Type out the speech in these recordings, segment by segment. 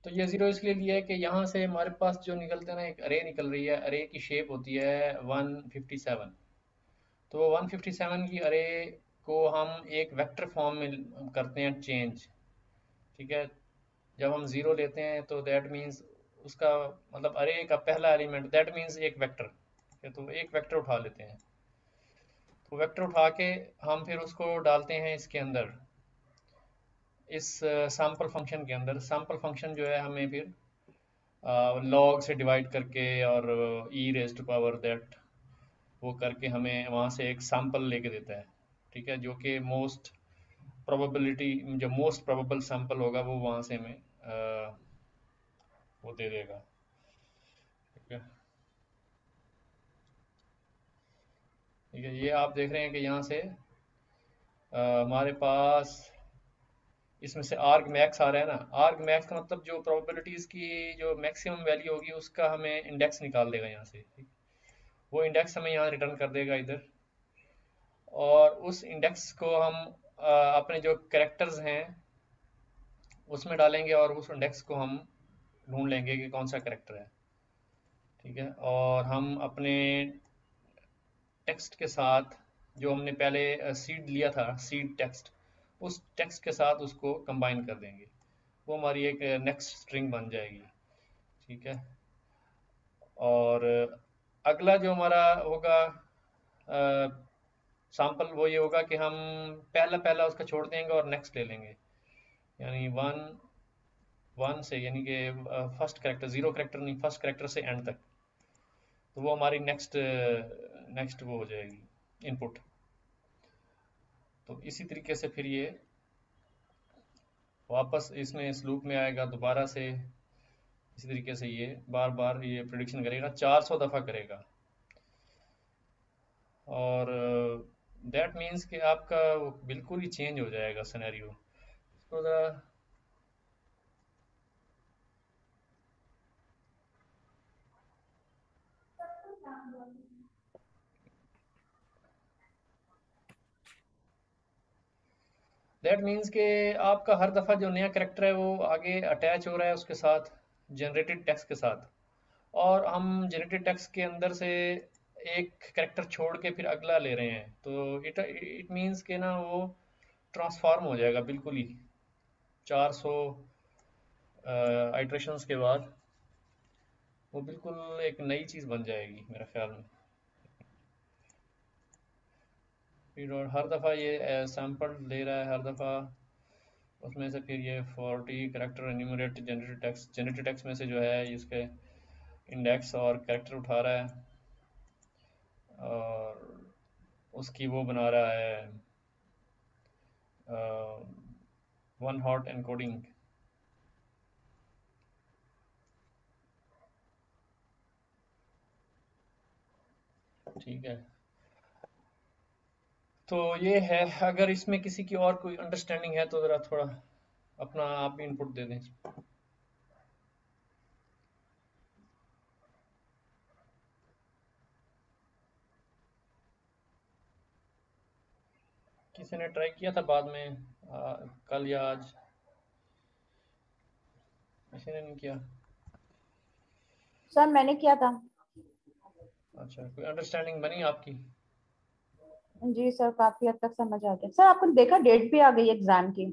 तो ये ज़ीरो इसलिए लिया है कि यहाँ से हमारे पास जो निकलते हैं ना, एक अरे निकल रही है, अरे की शेप होती है 157। तो 157 की अरे को हम एक वेक्टर फॉर्म में करते हैं चेंज। ठीक है, जब हम ज़ीरो लेते हैं तो दैट मीन्स उसका मतलब अरे का पहला एलिमेंट दैट मीन्स एक वेक्टर। ठीक है, तो एक वेक्टर उठा लेते हैं। तो वेक्टर उठा के हम फिर उसको डालते हैं इसके अंदर, इस सैम्पल फंक्शन के अंदर। सैम्पल फंक्शन जो है हमें फिर लॉग से डिवाइड करके और e raise to power that वो करके हमें वहाँ से एक सैम्पल लेके देता है। ठीक है, जो कि मोस्ट प्रोबेबिलिटी, जो मोस्ट प्रोबेबल सैम्पल होगा वो वहाँ से हमें वो दे देगा। ठीक है, ठीक है, ये आप देख रहे हैं कि यहाँ से हमारे पास इसमें से आर्ग मैक्स आ रहा है ना। आर्ग मैक्स का मतलब जो प्रोबेबिलिटीज़ की जो मैक्सिमम वैल्यू होगी उसका हमें इंडेक्स निकाल देगा यहाँ से। ठीक? वो इंडेक्स हमें यहाँ रिटर्न कर देगा इधर, और उस इंडेक्स को हम अपने जो कैरेक्टर्स हैं उसमें डालेंगे, और उस इंडेक्स को हम ढूंढ लेंगे कि कौन सा कैरेक्टर है। ठीक है, और हम अपने टेक्स्ट के साथ जो हमने पहले सीड लिया था, सीड टेक्स्ट, उस टेक्स्ट के साथ उसको कंबाइन कर देंगे। वो हमारी एक नेक्स्ट स्ट्रिंग बन जाएगी। ठीक है, और अगला जो हमारा होगा सैम्पल, वो ये होगा कि हम पहला पहला उसका छोड़ देंगे और नेक्स्ट ले लेंगे। यानी वन वन से, यानी कि फर्स्ट करेक्टर, जीरो करेक्टर नहीं, फर्स्ट करेक्टर से एंड तक। तो वो हमारी नेक्स्ट नेक्स्ट वो हो जाएगी इनपुट। तो इसी तरीके से फिर ये वापस इसमें इस लूप में आएगा दोबारा से। इसी तरीके से ये बार बार ये प्रिडिक्शन करेगा, 400 दफ़ा करेगा। और दैट मीन्स कि आपका वो बिल्कुल ही चेंज हो जाएगा सिनेरियो। तो दैट मीन्स कि आपका हर दफ़ा जो नया करेक्टर है वो आगे अटैच हो रहा है उसके साथ, जनरेटेड टेक्स्ट के साथ। और हम जनरेटेड टेक्स्ट के अंदर से एक करेक्टर छोड़ के फिर अगला ले रहे हैं, तो इट इट मीन्स के ना वो ट्रांसफॉर्म हो जाएगा बिल्कुल ही 400 आइट्रेशंस के बाद। वो बिल्कुल एक नई चीज़ बन जाएगी मेरे ख्याल में। फिर और हर दफ़ा ये सैम्पल ले रहा है हर दफ़ा, उसमें से फिर ये 40 character enumerate generated text, generated text में से जो है इसके इंडेक्स और करेक्टर उठा रहा है, और उसकी वो बना रहा है वन हॉट एनकोडिंग। ठीक है, तो ये है। अगर इसमें किसी की और कोई अंडरस्टैंडिंग है तो ज़रा थोड़ा अपना आप भी इनपुट दे दें। किसी ने ट्राई किया था बाद में कल या आज? किसी ने नहीं किया? सर मैंने किया था। अच्छा, कोई अंडरस्टैंडिंग बनी आपकी? जी सर, काफी हद तक समझ आ गया। सर आपने देखा डेट भी आ गई एग्जाम की।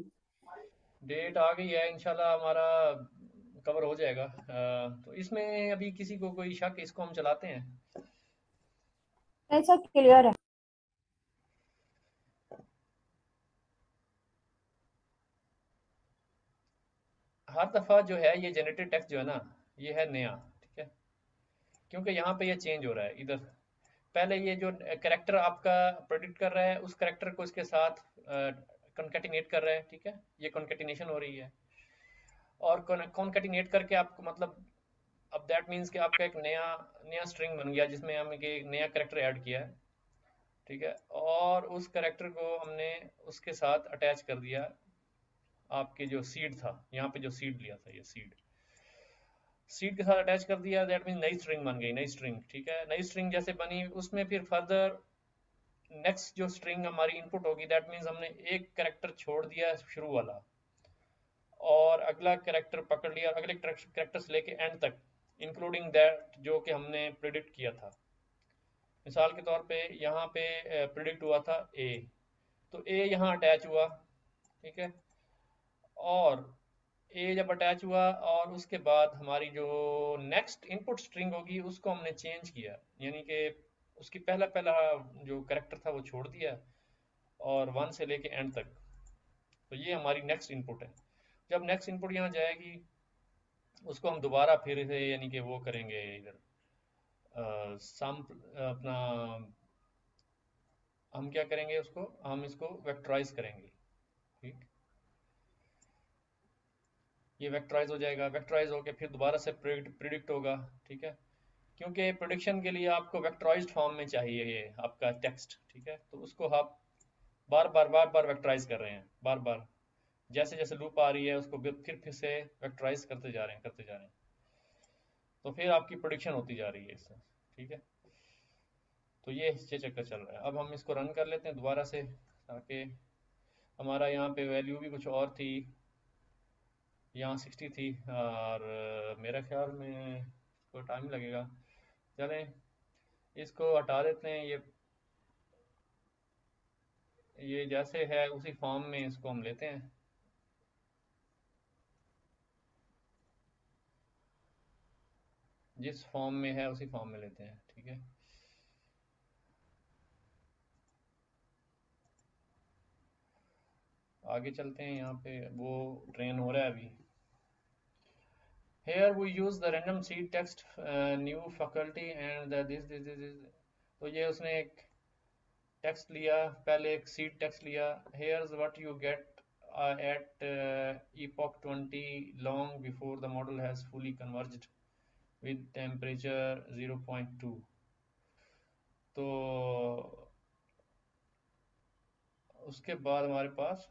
डेट आ गई है, इंशाल्लाह हमारा कवर हो जाएगा। तो इसमें अभी किसी को कोई शक, इसको हम चलाते हैं? नहीं सर, क्लियर है। हर दफ़ा जो है ये जनरेटेड टेक्स्ट जो है ना, ये है नया। ठीक है, क्योंकि यहाँ पे ये चेंज हो रहा है इधर। पहले ये जो करेक्टर आपका प्रेडिक्ट कर रहा है उस करेक्टर को इसके साथ कॉन्केटिनेट कर रहा है। ठीक है, ये कॉन्केटिनेशन हो रही है, और कॉन्केटिनेट करके आपको मतलब अब दैट मीन्स कि आपका एक नया नया स्ट्रिंग बन गया जिसमें हम एक नया करेक्टर ऐड किया है। ठीक है, और उस करेक्टर को हमने उसके साथ अटैच कर दिया आपके जो सीड था, यहाँ पे जो सीड लिया था, ये सीड सीड के साथ अटैच कर दिया। दैट मीन नई स्ट्रिंग बन गई, नई स्ट्रिंग। ठीक है, नई स्ट्रिंग जैसे बनी उसमें फिर फर्दर नेक्स्ट जो स्ट्रिंग हमारी इनपुट होगी दैट मीन्स हमने एक करेक्टर छोड़ दिया शुरू वाला, और अगला कैरेक्टर पकड़ लिया, अगले कैरेक्टर से लेके एंड तक इंक्लूडिंग दैट जो कि हमने प्रिडिक्ट किया था। मिसाल के तौर पे यहाँ पे प्रिडिक्ट हुआ था ए, तो ए यहाँ अटैच हुआ, ठीक है। और ए जब अटैच हुआ और उसके बाद हमारी जो नेक्स्ट इनपुट स्ट्रिंग होगी उसको हमने चेंज किया, यानी कि उसकी पहला पहला जो करेक्टर था वो छोड़ दिया और वन से लेके एंड तक। तो ये हमारी नेक्स्ट इनपुट है। जब नेक्स्ट इनपुट यहाँ जाएगी उसको हम दोबारा फिर से यानी कि वो करेंगे इधर सम अपना, हम क्या करेंगे उसको, हम इसको वेक्टराइज करेंगे, ठीक। ये वेक्टराइज हो जाएगा, वेक्टराइज होके फिर दोबारा से प्रिडिक्ट होगा, ठीक है। क्योंकि प्रोडिक्शन के लिए आपको वेक्टराइज्ड फॉर्म में चाहिए ये आपका टेक्स्ट, ठीक है। तो उसको आप बार बार वेक्टराइज कर रहे हैं, बार बार जैसे जैसे लूप आ रही है उसको फिर से वेक्टराइज करते जा रहे हैं, करते जा रहे हैं। तो फिर आपकी प्रोडिक्शन होती जा रही है इससे, ठीक है। तो ये चक्कर चल रहा है। अब हम इसको रन कर लेते हैं दोबारा से, ताकि हमारा यहाँ पे वैल्यू भी कुछ और थी, यहाँ 60 थी, और मेरा ख्याल में इसको टाइम लगेगा। चलें इसको हटा देते हैं, ये जैसे है उसी फॉर्म में इसको हम लेते हैं। जिस फॉर्म में है उसी फॉर्म में लेते हैं, ठीक है। आगे चलते हैं, यहाँ पे वो ट्रेन हो रहा है अभी। Here we use the random seed text new faculty and this। तो ये उसने एक टेक्स्ट लिया, पहले एक सीड टेक्स्ट लिया। Here's what you get at epoch 20 long before the model has fully converged with temperature 0.2। तो उसके बाद हमारे पास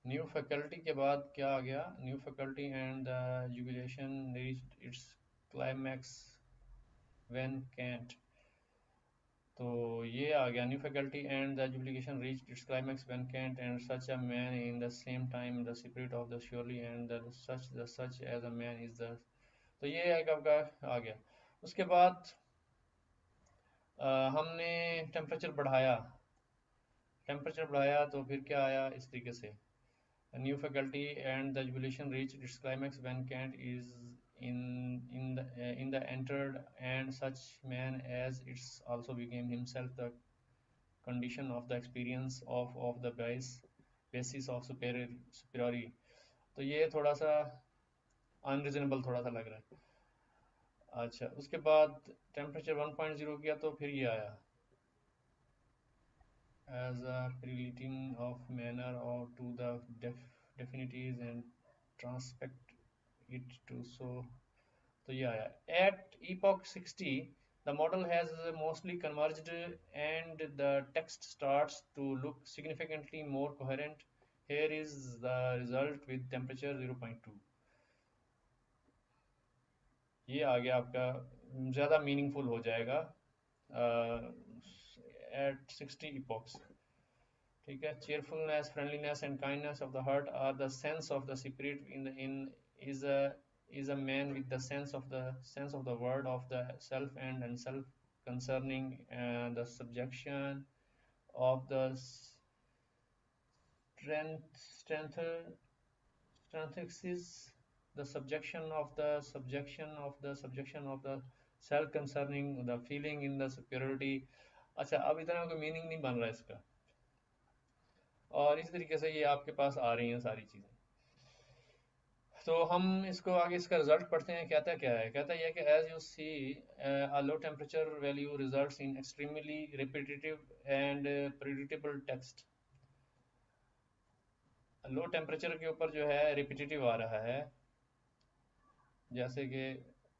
न्यू फैकल्टी के बाद क्या आ गया, new faculty and the jubilation reached its climax when Kant. तो ये आ गया, new faculty and the jubilication reached its climax when Kant and such a man in the same time the spirit of the surely and the such as a man is the. तो ये एक आपका आ गया। उसके बाद हमने temperature बढ़ाया, temperature बढ़ाया तो फिर क्या आया इस तरीके से, new faculty and the jubilation reached its climax when Kant is in the entered and such man as it's also became himself the condition of the experience of the basis of superiority। तो ये थोड़ा सा unreasonable थोड़ा सा लग रहा है। अच्छा उसके बाद टेम्परेचर 1.0 किया तो फिर ये आया as a prelating of manner or to the definities and transpect it to so। तो ये आया at epoch 60 the model has mostly converged and the text starts to look significantly more coherent। Here is the result with temperature 0.2। ये आ गया आपका, ज़्यादा meaningful हो जाएगा at 60 epochs, ठीक है। cheerfulness friendliness and kindness of the heart are the sense of the spirit in is a man with the sense of the word of the self and self concerning the subjection of the strength strengths the subjection of the self concerning the feeling in the superiority। अच्छा अब इतना कोई meaning नहीं बन रहा है इसका, और इस तरीके से ये आपके पास आ रही हैं सारी चीज़ें। तो हम इसको आगे इसका रिजल्ट पढ़ते हैं, कहता क्या है, कहता यह है कि as you see a low temperature value results in extremely repetitive and predictable text। Low temperature के ऊपर जो है रिपीटिटिव आ रहा है, जैसे कि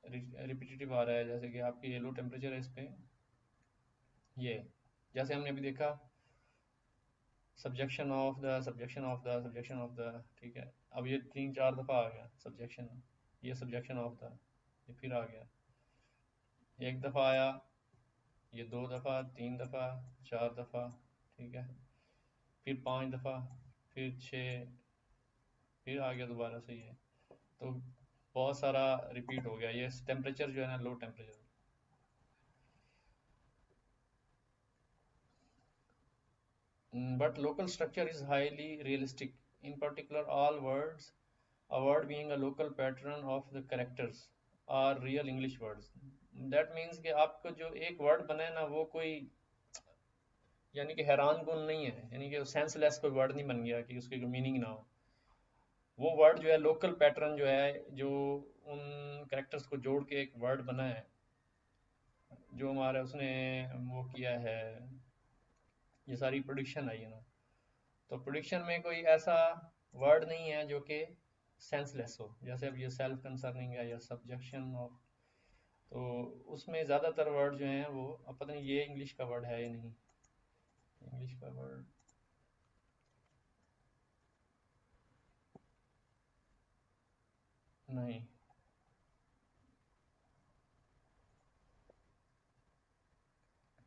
रिपीटिटिव आ रहा है, जैसे कि आपकी ये लो टेम्परेचर है इस पे, ये जैसे हमने अभी देखा subjection of the subjection of the subjection of the, ठीक है। अब ये 3-4 दफ़ा आ गया सब्जेक्शन, ये सब्जेक्शन ऑफ द, ये फिर आ गया, एक दफ़ा आया, ये 2 दफ़ा, 3 दफ़ा, 4 दफ़ा, ठीक है, फिर 5 दफ़ा, फिर 6, फिर आ गया दोबारा से ये। तो बहुत सारा रिपीट हो गया ये टेम्परेचर जो है ना, low temperature. But local structure is highly realistic. In particular, all words, a word being a local pattern of the characters, are real English words. That means कि आपको जो एक वर्ड बना है ना, वो कोई यानी कि हैरान कुन नहीं है, यानी कि सेंसलेस कोई वर्ड नहीं बन गया कि उसकी कोई मीनिंग ना हो। वो वर्ड जो है लोकल पैटर्न जो है, जो उन कैरेक्टर्स को जोड़ के एक वर्ड बना है, जो हमारा उसने वो किया है, ये सारी प्रोडिक्शन आई है ना। तो प्रोडिक्शन में कोई ऐसा वर्ड नहीं है जो कि सेंसलेस हो, जैसे अब ये सेल्फ कंसर्निंग है या सब्जेक्शन ऑफ। तो उसमें ज़्यादातर वर्ड जो हैं वो, अब पता नहीं ये इंग्लिश का वर्ड है या नहीं, इंग्लिश का वर्ड नहीं।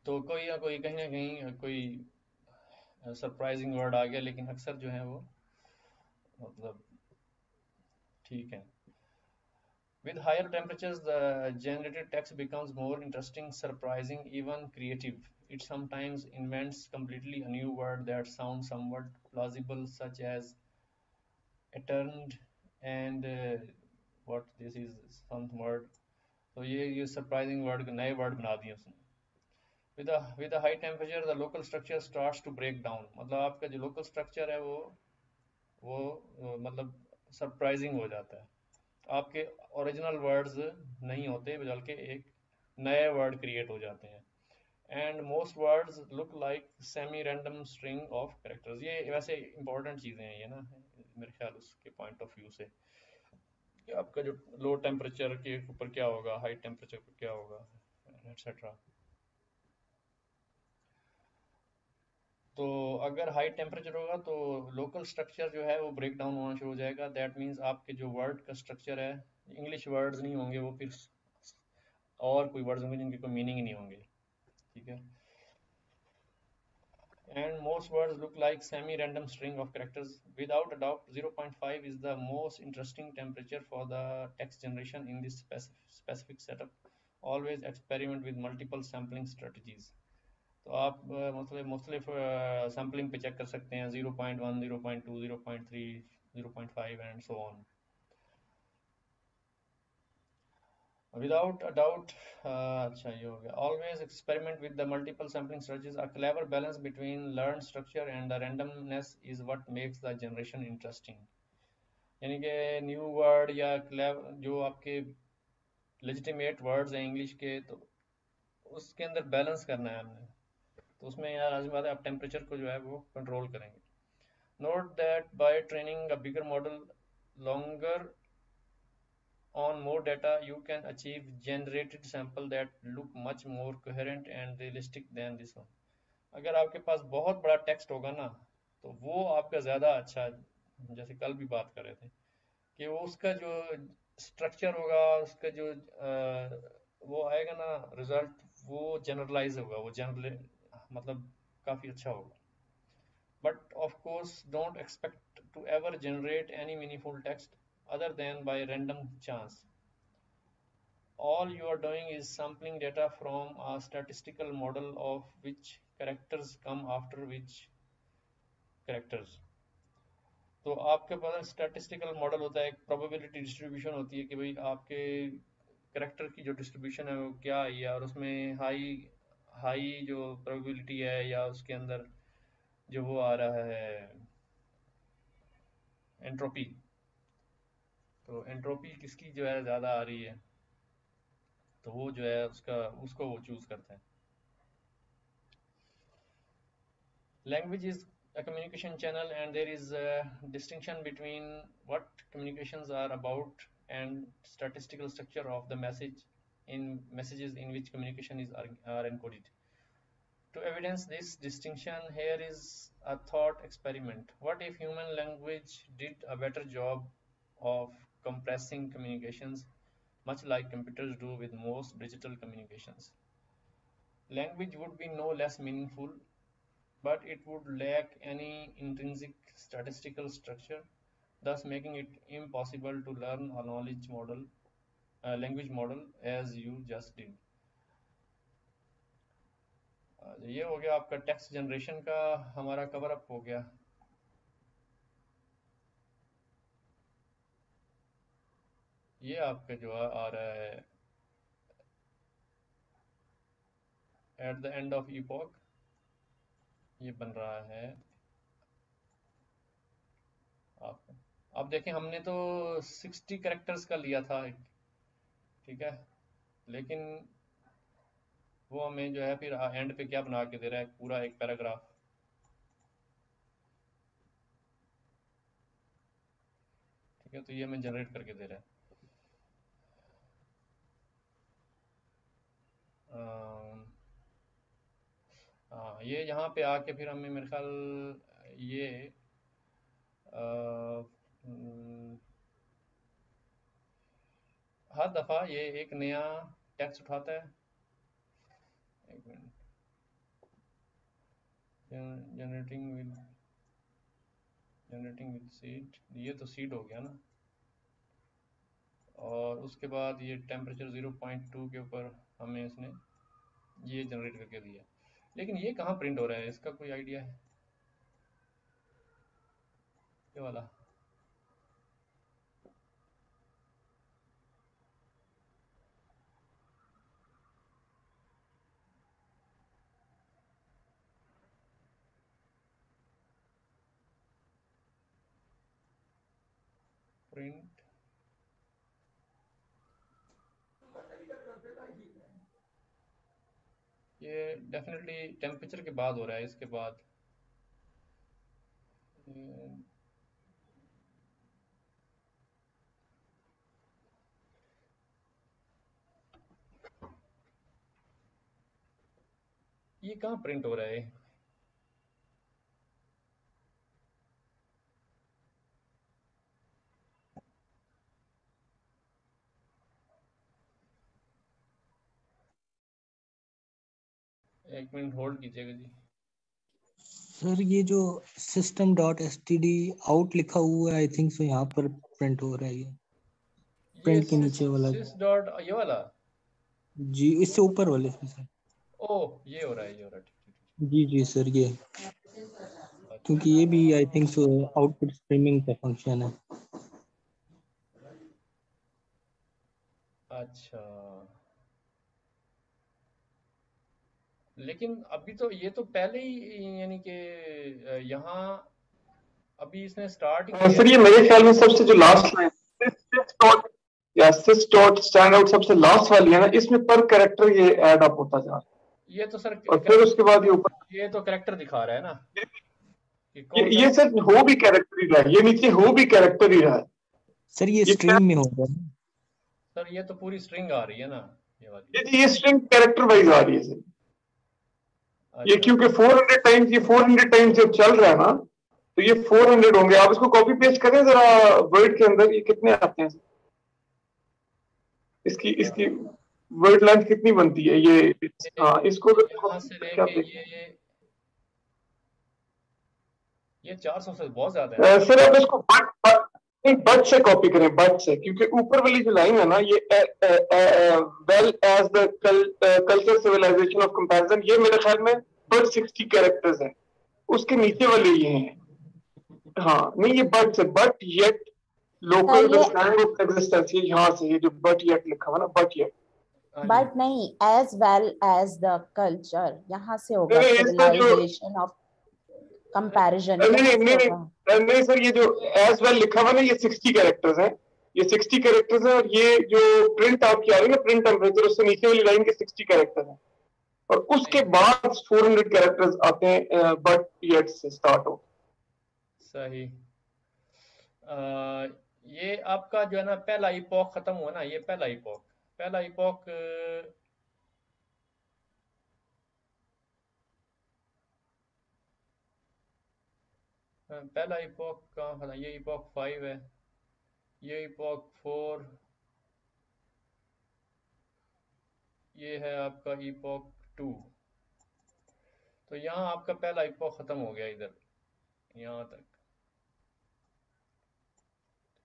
तो कोई या कोई कहीं ना कहीं कोई सरप्राइजिंग वर्ड आ गया, लेकिन अक्सर जो है वो मतलब ठीक है। With higher temperatures, the generated text becomes more interesting, surprising, even creative. It sometimes invents completely a new word that sounds somewhat plausible, such as eterned and what this is some word. तो ये surprising word नए word बना दिए उसने। With a high temperature, the local structure starts to break down. मतलब आपका जो local structure है वो मतलब सरप्राइजिंग हो जाता है। आपके ओरिजिनल वर्ड्स नहीं होते, बल्कि एक नए वर्ड क्रिएट हो जाते हैं। And most words look like semi random string of characters. ये वैसे इंपॉर्टेंट चीज़ें हैं ये ना, मेरे ख्याल उसके पॉइंट ऑफ व्यू से, कि आपका जो लो टेम्परेचर के ऊपर क्या होगा, हाई टेम्परेचर पर क्या होगा, एट्सेट्रा। तो अगर हाई टेम्परेचर होगा तो लोकल स्ट्रक्चर जो है वो ब्रेक डाउन होना शुरू हो जाएगा। दैट मीन्स आपके जो वर्ड का स्ट्रक्चर है, इंग्लिश वर्ड्स नहीं होंगे वो, फिर और कोई वर्ड्स होंगे जिनके कोई मीनिंग ही नहीं होंगे। ठीक है। And most words look like semi-random string of characters. Without a doubt, 0.5 is the most interesting temperature for the text generation in this specific setup. Always experiment with multiple sampling strategies. तो आप मतलब मुख्तलिफ sampling पे check कर सकते हैं, 0.1, 0.2, 0.3, 0.5 and so on. Without a doubt, अच्छा ये हो गया। Always experiment with the multiple sampling strategies. A clever balance between learned structure and the randomness is what makes the generation interesting. यानी कि न्यू वर्ड या जो आपके लेजिटिमेट वर्ड्स हैं इंग्लिश के, तो उसके अंदर बैलेंस करना है हमने। तो उसमें यार लाजमी बात है आप टेम्परेचर को जो है वो कंट्रोल करेंगे। Note that by training a bigger model longer on more data, you can achieve generated sample that look much more coherent and realistic than this one. अगर आपके पास बहुत बड़ा टेक्स्ट होगा ना, तो वो आपका ज़्यादा अच्छा, जैसे कल भी बात कर रहे थे, कि वो उसका जो स्ट्रक्चर होगा, उसका जो वो आएगा ना रिजल्ट, वो जनरलाइज होगा, वो जनरल मतलब काफ़ी अच्छा होगा। But of course, don't expect to ever generate any meaningful text other than by random chance. All you are doing is sampling data from a statistical model of which characters come after which characters. तो आपके पास statistical model होता है, एक probability distribution होती है कि भाई आपके करेक्टर की जो डिस्ट्रीब्यूशन है वो क्या है, और उसमें हाई हाई जो प्रोबेबिलिटी है, या उसके अंदर जो वो आ रहा है एंट्रोपी, तो एंट्रोपी किसकी जो है ज़्यादा आ रही है, तो वो जो है उसका उसको वो चूज़ करता है। Language is a communication channel, and there is a distinction between what communications are about and statistical structure of the messages in which communication are encoded. To evidence this distinction, here is a thought experiment. What if human language did a better job of compressing communications, much like computers do with most digital communications? Language would be no less meaningful, but it would lack any intrinsic statistical structure, thus making it impossible to learn a language model as you just did. ये हो गया आपका text generation का, हमारा cover up हो गया। ये आपका जो आ रहा है at the end of epoch, ये बन रहा है आपका। अब देखें, हमने तो 60 कैरेक्टर्स का लिया था, ठीक है, लेकिन वो हमें जो है फिर एंड पे क्या बना के दे रहा है, पूरा एक पैराग्राफ। ठीक है, तो ये हमें जनरेट करके दे रहा है। हाँ, ये यहाँ पे आके फिर हमें मेरे ख्याल ये हर दफ़ा ये एक नया टेक्स्ट उठाता है। एक मिनट, जनरेटिंग विद सीड, ये तो सीड हो गया ना, और उसके बाद ये टेम्परेचर 0.2 के ऊपर हमें इसने ये जनरेट करके दिया। लेकिन ये कहाँ प्रिंट हो रहा है, इसका कोई आइडिया है? ये वाला प्रिंट, ये डेफिनेटली टेम्परेचर के बाद हो रहा है, इसके बाद ये कहाँ प्रिंट हो रहा है? एक मिनट होल्ड कीजिएगा जी। सर ये जो system.std out लिखा हुआ है, आई थिंक सो यहाँ पर प्रिंट हो रहा है ये प्रिंट के नीचे वाला sys डॉट ये वाला जी, इससे ऊपर वाले सर। ओह, ये हो रहा है, ये हो रहा है, ठीक। जी जी सर, ये क्योंकि ये भी I think so output streaming का फंक्शन है। अच्छा, लेकिन अभी तो ये तो पहले ही, यानी कि यहाँ अभी इसने स्टार्ट ही किया। सर ये मेरे ख्याल में सबसे जो लास्ट लाइन या sys डॉट स्टैंड आउट सबसे लास्ट वाली है ना, इसमें पर कैरेक्टर ये ऐड अप होता जा रहा है। ये तो सर और फिर उसके बाद ये ऊपर ये तो कैरेक्टर दिखा रहा है ना कि ये सर हो भी कैरेक्टर ही रहा है, ये नीचे हो भी कैरेक्टर ही रहा है सर। ये स्ट्रिंग में होगा सर, ये तो पूरी स्ट्रिंग आ रही है ना, ये वाली। ये स्ट्रिंग कैरेक्टर वाइज आ रही है सर। ये अच्छा, क्योंकि 400 टाइम्स, ये 400 टाइम्स जब चल रहा है ना, तो ये 400 होंगे। आप इसको कॉपी पेस्ट करें जरा वर्ड के अंदर, ये कितने आते हैं इसकी इसकी वर्ड लेंथ कितनी बनती है ये? हाँ, इसको यहाँ से लेके ये 400 से बहुत ज्यादा है सर। आप इसको बट से कॉपी करें, बट से, क्योंकि ऊपर वाली जो लाइन है ना, ये well as the culture civilisation of comparison, ये मेरे ख्याल में बट 60 कैरेक्टर्स हैं। उसके नीचे वाले ये हैं। हाँ नहीं, ये बट से, but yet local the slang of existence, ये यहाँ से ये जो बट येट लिखा हुआ ना, बट येट, बट नहीं, as well as the culture, यहाँ से होगा सिविलाइजेशन ऑफ कंपैरिजन। नहीं सर, ये जो एज वेल लिखा हुआ ना, ये 60 कैरेक्टर्स हैं, ये 60 कैरेक्टर्स हैं। और ये जो प्रिंट आपकी आ रही है ना, प्रिंट टेम्परेचर, उससे नीचे वाली लाइन के 60 कैरेक्टर हैं, और उसके बाद 400 कैरेक्टर्स आते हैं बट येट से स्टार्ट हो। सही। ये आपका जो है ना पहला इपॉक खत्म हुआ ना, ये पहला इपॉक पहला इपॉक कहाँ खत्म? ये इपॉक 5 है, ये इपॉक 4, ये है आपका इपॉक 2। तो यहाँ आपका पहला इपोक ख़त्म हो गया इधर यहाँ तक,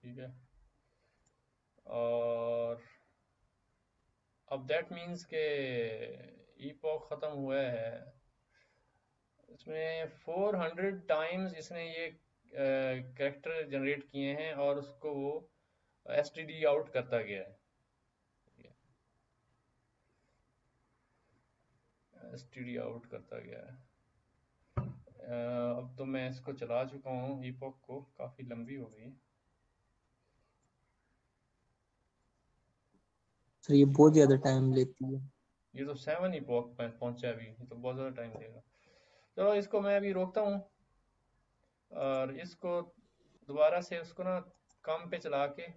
ठीक है। और अब दैट मीन्स के इपोक ख़त्म हुआ है, इसमें 400 टाइम्स इसने ये कैरेक्टर जनरेट किए हैं और उसको वो एसटीडी आउट करता गया है, एसटीडी आउट करता गया है। अब तो मैं इसको चला चुका हूँ, ईपॉक को, काफ़ी लंबी हो गई। सर ये बहुत ज़्यादा टाइम लेती है। ये तो 7 ईपॉक पे पहुंचा अभी, ये तो बहुत ज़्यादा टाइम देगा। चलो इसको मैं अभी रोकता हूँ और इसको दोबारा से उसको ना काम पे चला के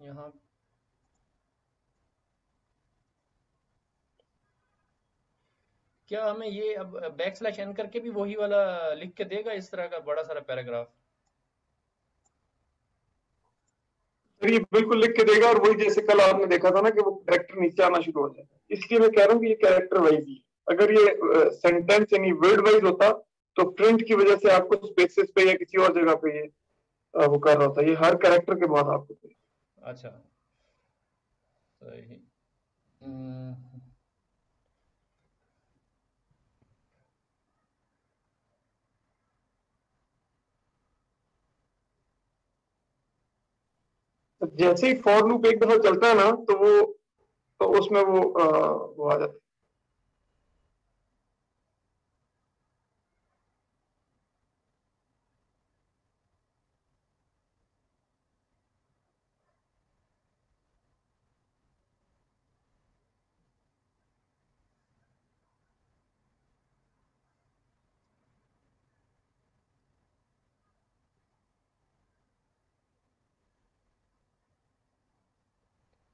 यहाँ क्या हमें ये अब बैक स्लैश एन करके भी वही वाला लिख के देगा, इस तरह का बड़ा सारा पैराग्राफ? सर ये बिल्कुल लिख के देगा, और वही जैसे कल आपने देखा था ना कि वो कैरेक्टर नीचे आना शुरू हो जाएगा। इसलिए मैं कह रहा हूँ कि ये कैरेक्टर वाइज ही, अगर ये सेंटेंस यानी वर्ड वाइज होता तो प्रिंट की वजह से आपको स्पेसेस पे या किसी और जगह पे ये वो कर रहा होता। ये हर कैरेक्टर के बाद आपको देगा। अच्छा सही। हम्म, तो जैसे ही फॉर लूप एक दफा चलता है ना तो वो तो उसमें वो आ जाता है।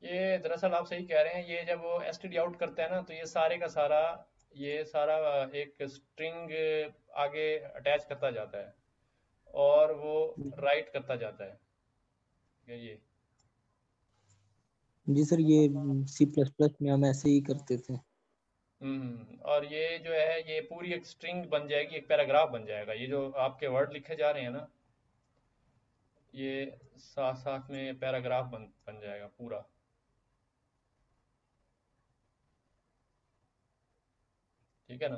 ये दरअसल आप सही कह रहे हैं, ये जब वो एसटीडी आउट करता है ना तो ये सारे का सारा, ये सारा एक स्ट्रिंग आगे अटैच करता जाता है और वो राइट करता जाता है, ये जी सर, ये C++ में हम ऐसे ही करते थे। और ये जो है ये पूरी एक स्ट्रिंग बन जाएगी, एक पैराग्राफ बन जाएगा। ये जो आपके वर्ड लिखे जा रहे हैं ना, ये साथ साथ में पैराग्राफ बन जाएगा पूरा, ठीक है ना।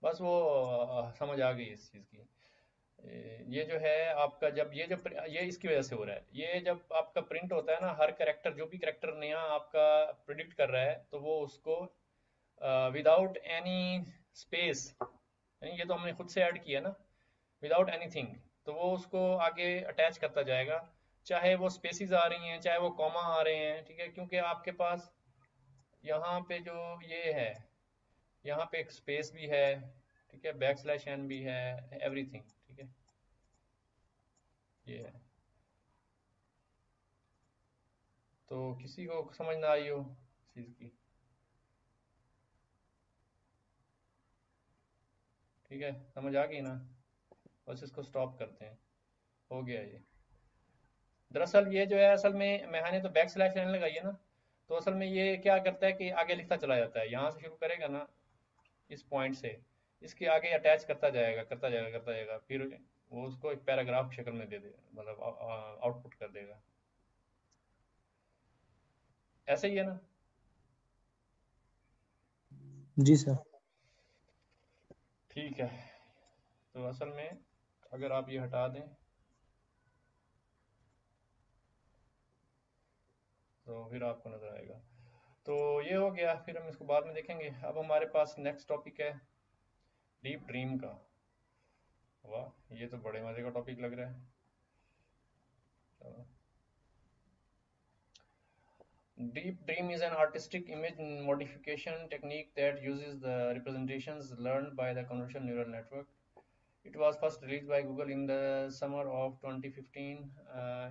बस वो समझ आ गई इस चीज़ की। ये जो है आपका, जब ये जो ये इसकी वजह से हो रहा है, ये जब आपका प्रिंट होता है ना, हर कैरेक्टर, जो भी कैरेक्टर नया आपका प्रिडिक्ट कर रहा है तो वो उसको विदाउट एनी स्पेस, ये तो हमने खुद से ऐड किया ना, विदाउट एनीथिंग, तो वो उसको आगे अटैच करता जाएगा, चाहे वो स्पेसिस आ रही हैं चाहे वो कॉमा आ रहे हैं, ठीक है। क्योंकि आपके पास यहाँ पे जो ये है, यहाँ पे एक स्पेस भी है, ठीक है, बैक स्लैश एन भी है, एवरीथिंग, ठीक है, ये है। तो किसी को समझ ना आई हो इस चीज़ की, ठीक है, समझ आ गई ना। बस इसको स्टॉप करते हैं, हो गया ये। दरअसल ये जो है, असल में मैंने तो बैक स्लैश एन लगाई है ना, तो असल में ये क्या करता है कि आगे लिखता चला जाता है, यहाँ से शुरू करेगा ना इस पॉइंट से, इसके आगे अटैच करता जाएगा करता जाएगा करता जाएगा, फिर वो उसको एक पैराग्राफ शक्ल में दे देगा, मतलब आउटपुट कर देगा। ऐसे ही है ना? जी सर। ठीक है। तो असल में अगर आप ये हटा दें तो फिर आपको नज़र आएगा। तो ये हो गया, फिर हम इसको बाद में देखेंगे। अब हमारे पास नेक्स्ट टॉपिक है डीप ड्रीम का। वाह, ये तो बड़े मज़े का टॉपिक लग रहा है। चलो, Deep Dream is an artistic image modification technique that uses the representations learned by the convolutional neural network. It was first released by Google in the summer of 2015.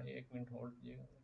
एक मिनट होल्ड कीजिएगा।